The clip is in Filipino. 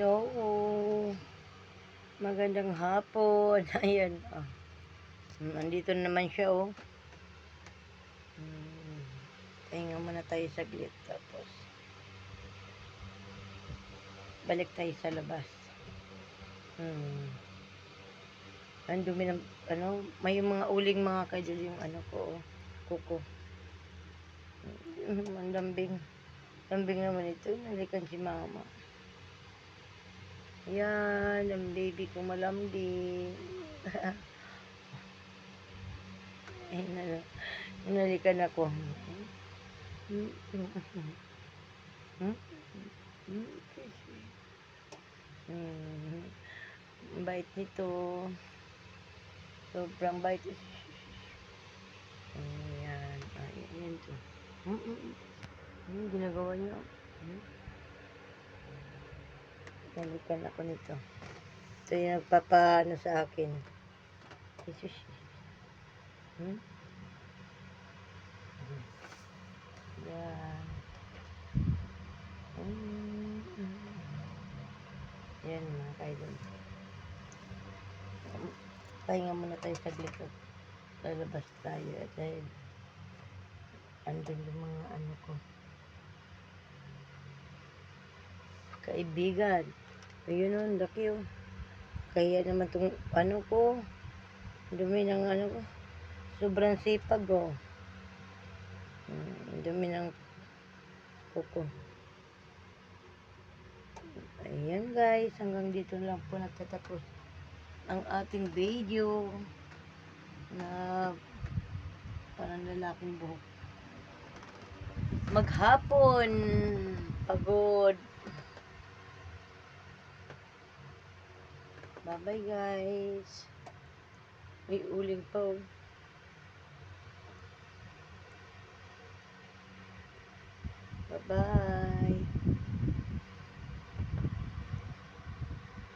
Hello. Magandang hapon. Ayan. Nandito naman siya, oh. Pahinga muna tayo saglit. Tapos, balik tayo sa labas. Ang dumi ng, may mga uling mga kaidol yung ko, kuko. Ang lambing. Lambing naman ito. Nalikan si mama. Yan, ang baby ko malambing. Ay, nalikan ako. Ang bait nito. Sobrang bait. Ayan. Ayan to. Ginagawa niyo. Nalikan ako nito. Ito yung nagpapaano sa akin. Jesus. Yan. Yan mga kaidol. Pahinga muna tayo saglit. Lalabas tayo dahil andun yung mga ko. Kaibigan. Ayun o, laki o. Kaya naman itong ko. Dumi ng ko. Sobrang sipag o. Dumi ng kuko. Ayan guys, hanggang dito lang po nagtatapos ang ating video na parang lalaking buhok. Maghapon. Pagod. Bye-bye guys. May uling pa oh. Bye-bye.